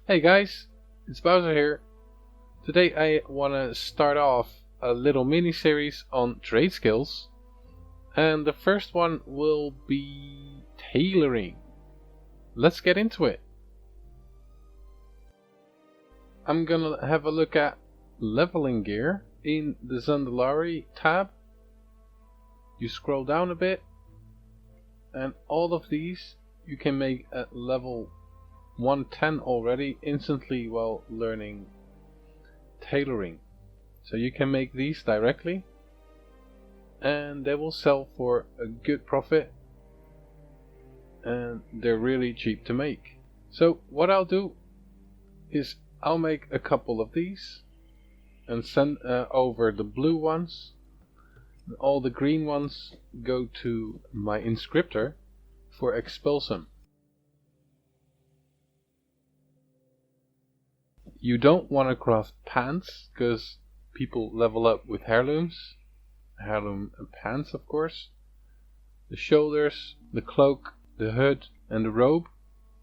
Hey guys, it's Bowser here. Today I want to start off a little mini series on trade skills, and the first one will be tailoring. Let's get into it. I'm gonna have a look at leveling gear in the Zandalari tab. You scroll down a bit, and all of these you can make at level 110 already instantly while learning tailoring. So you can make these directly and they will sell for a good profit, and they're really cheap to make. So what I'll do is I'll make a couple of these and send over the blue ones. All the green ones go to my inscriptor for expulsum. You don't want to craft pants, because people level up with heirlooms. Heirloom pants, of course. The shoulders, the cloak, the hood, and the robe.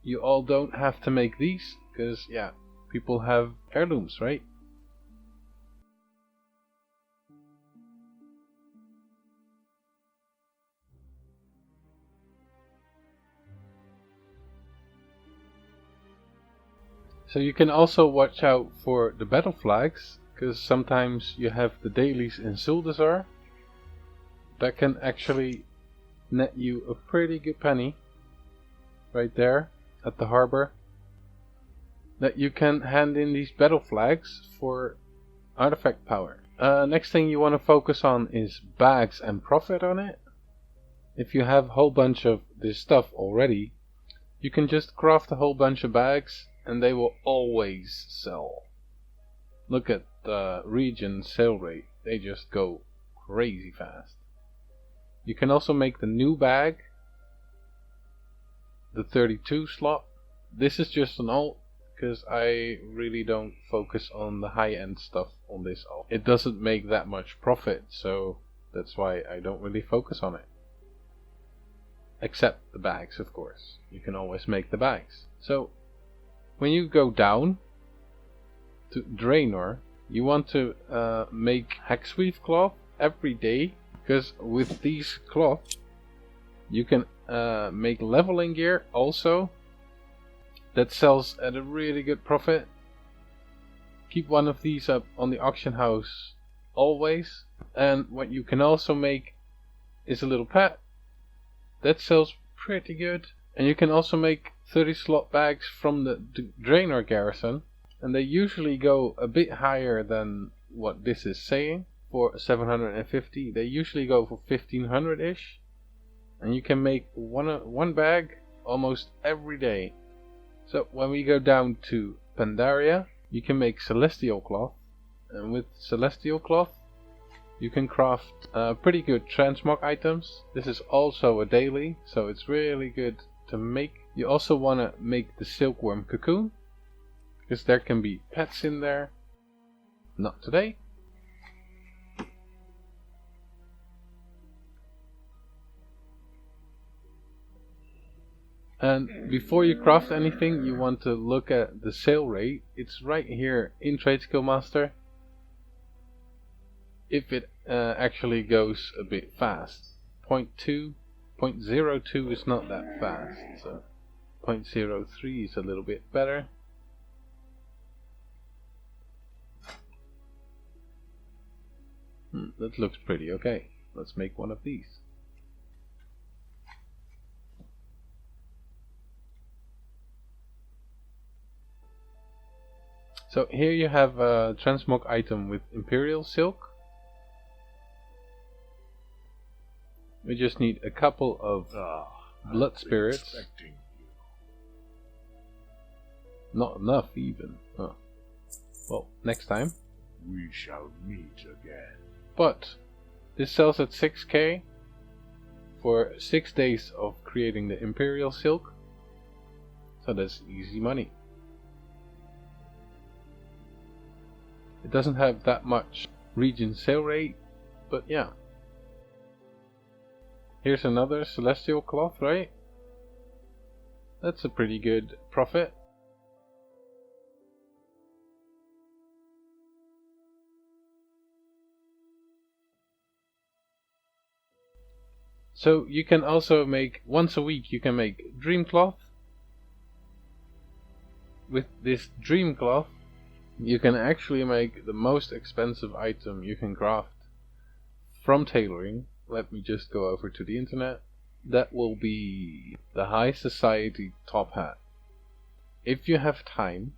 You all don't have to make these, because, yeah, people have heirlooms, right? So you can also watch out for the battle flags, because sometimes you have the dailies in Zuldazar that can actually net you a pretty good penny right there at the harbor, that you can hand in these battle flags for artifact power. Next thing you want to focus on is bags and profit on it. If you have a whole bunch of this stuff already, you can just craft a whole bunch of bags and they will always sell. Look at the region sale rate, they just go crazy fast. You can also make the new bag, the 32 slot. This is just an alt, because I really don't focus on the high end stuff on this alt. It doesn't make that much profit, so that's why I don't really focus on it. Except the bags, of course. You can always make the bags. So when you go down to Draenor, you want to make hexweave cloth every day, because with these cloth you can make leveling gear also that sells at a really good profit. Keep one of these up on the auction house always. And what you can also make is a little pet that sells pretty good. And you can also make 30 slot bags from the Draenor garrison, and they usually go a bit higher than what this is saying for 750. They usually go for 1500 ish, and you can make one bag almost every day. So when we go down to Pandaria, you can make celestial cloth, and with celestial cloth you can craft pretty good transmog items. This is also a daily, so it's really good to make. You also want to make the silkworm cocoon, because there can be pets in there. Not today. And before you craft anything, you want to look at the sale rate. It's right here in Trade Skill Master. If it actually goes a bit fast. 0.02 is not that fast, so 0.03 is a little bit better. That looks pretty okay. Let's make one of these. So here you have a transmog item with Imperial Silk. We just need a couple of blood spirits. Not enough even. Oh. Well, next time. We shall meet again. But this sells at 6k for 6 days of creating the Imperial Silk. So that's easy money. It doesn't have that much region sale rate, but yeah. Here's another celestial cloth, right? That's a pretty good profit. So you can also make, once a week you can make dream cloth. With this dream cloth you can actually make the most expensive item you can craft from tailoring. Let me just go over to the internet. That will be the High Society top hat. If you have time,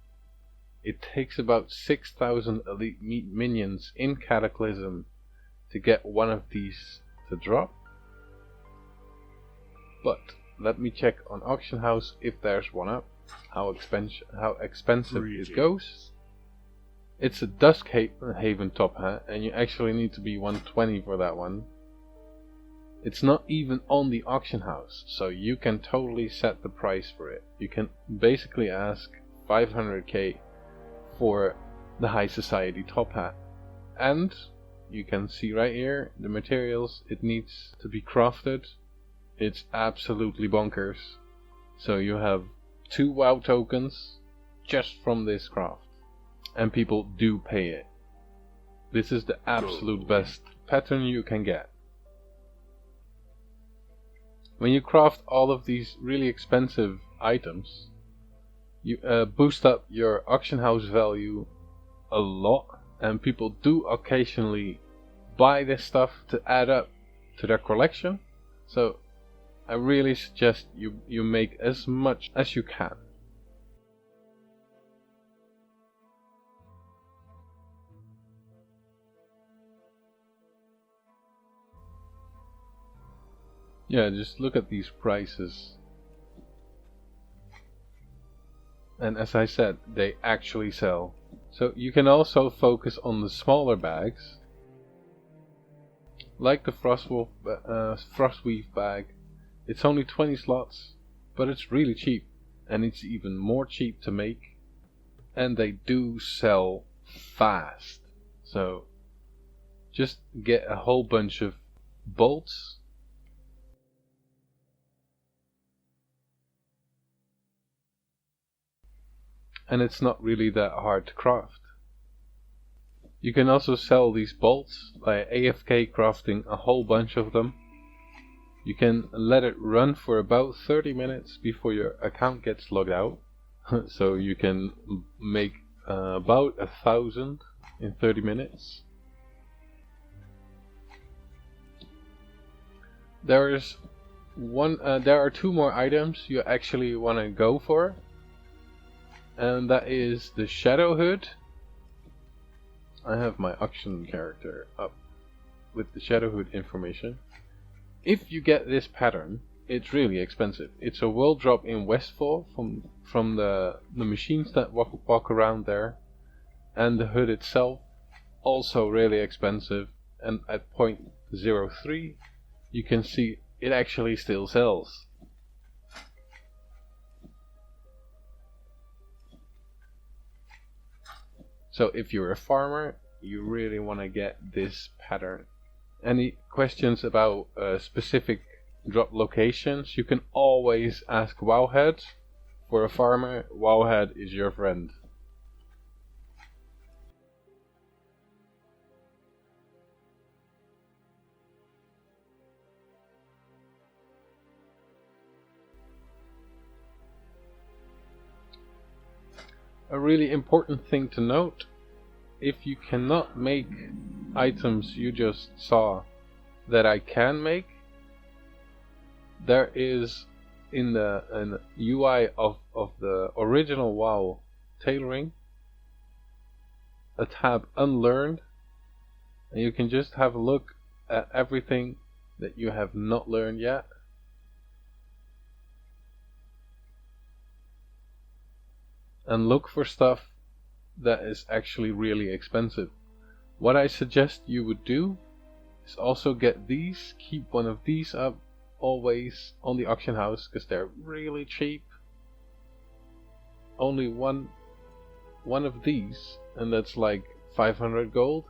it takes about 6,000 elite minions in Cataclysm to get one of these to drop. But let me check on Auction House if there's one up, how expensive it goes. It's a Dusk Haven top hat, and you actually need to be 120 for that one. It's not even on the auction house, so you can totally set the price for it. You can basically ask 500k for the High Society top hat. And you can see right here the materials it needs to be crafted. It's absolutely bonkers. So you have 2 WoW tokens just from this craft. And people do pay it. This is the absolute best pattern you can get. When you craft all of these really expensive items, you boost up your auction house value a lot, and people do occasionally buy this stuff to add up to their collection. So I really suggest you make as much as you can. Yeah, just look at these prices. And as I said, they actually sell. So you can also focus on the smaller bags, like the Frostweave bag. It's only 20 slots, but it's really cheap, and it's even more cheap to make, and they do sell fast. So just get a whole bunch of bolts. And it's not really that hard to craft. You can also sell these bolts by AFK crafting a whole bunch of them. You can let it run for about 30 minutes before your account gets logged out. So you can make about 1,000 in 30 minutes. There are 2 more items you actually want to go for. And that is the Shadow Hood. I have my auction character up with the Shadow Hood information. If you get this pattern, it's really expensive. It's a world drop in Westfall from the machines that walk around there. And the hood itself, also really expensive. And at 0.03, you can see it actually still sells. So if you're a farmer, you really want to get this pattern. Any questions about specific drop locations, you can always ask Wowhead. For a farmer, Wowhead is your friend. A really important thing to note, if you cannot make items you just saw that I can make, there is in the UI of the original WoW tailoring a tab Unlearned, and you can just have a look at everything that you have not learned yet. And look for stuff that is actually really expensive. What I suggest you would do is also get these, keep one of these up always on the auction house, because they're really cheap. Only one of these, and that's like 500 gold,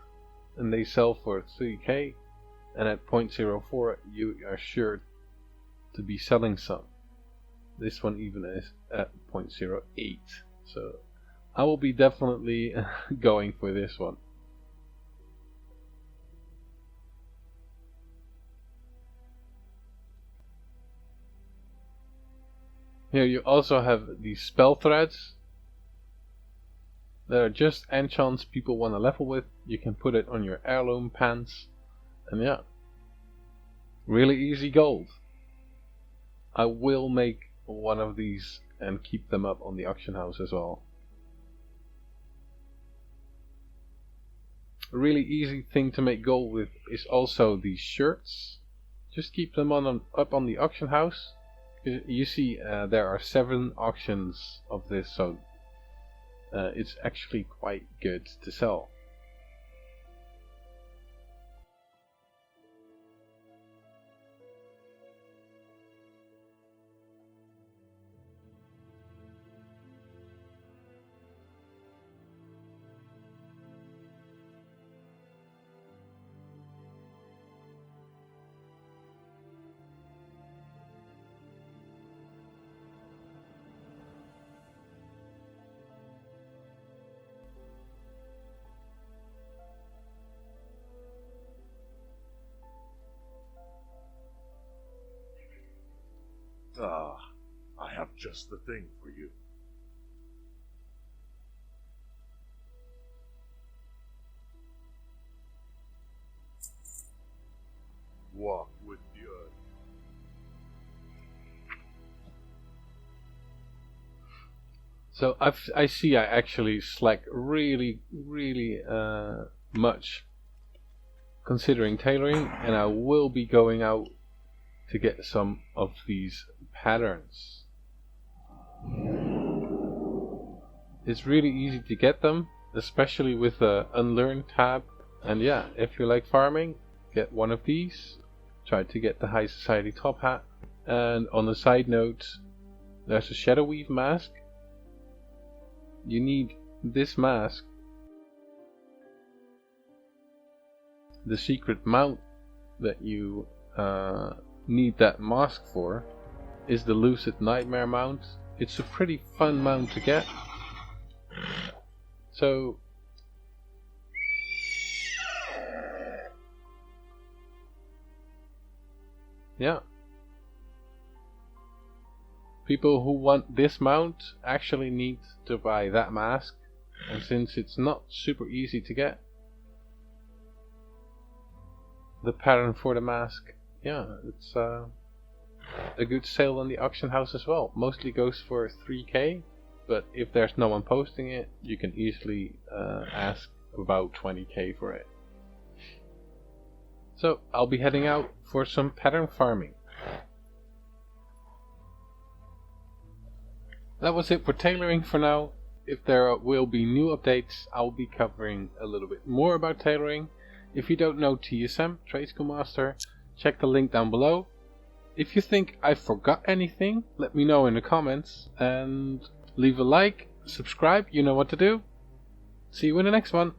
and they sell for 3k, and at 0.04 you are sure to be selling some. This one even is at 0.08. So I will be definitely going for this one. Here you also have these spell threads. That are just enchants people want to level with. You can put it on your heirloom pants. And yeah, really easy gold. I will make one of these and keep them up on the auction house as well. A really easy thing to make gold with is also these shirts. Just keep them up on the auction house. You see there are 7 auctions of this, so it's actually quite good to sell. Ah, I have just the thing for you. Walk with the earth. So I see I actually slack really much considering tailoring, and I will be going out to get some of these patterns. It's really easy to get them, especially with the unlearn tab. And yeah, if you like farming, get one of these. Try to get the high society top hat. And on a side note, there's a shadow weave mask. You need this mask. The secret mount that you need that mask for is the Lucid Nightmare mount. It's a pretty fun mount to get. So yeah, people who want this mount actually need to buy that mask, and since it's not super easy to get, the pattern for the mask, yeah, it's a good sale on the auction house as well. Mostly goes for 3k, but if there's no one posting it, you can easily ask about 20k for it. So I'll be heading out for some pattern farming. That was it for tailoring for now. If there will be new updates, I'll be covering a little bit more about tailoring. If you don't know TSM, Trade School Master, check the link down below. If you think I forgot anything, let me know in the comments, and leave a like, subscribe, you know what to do. See you in the next one.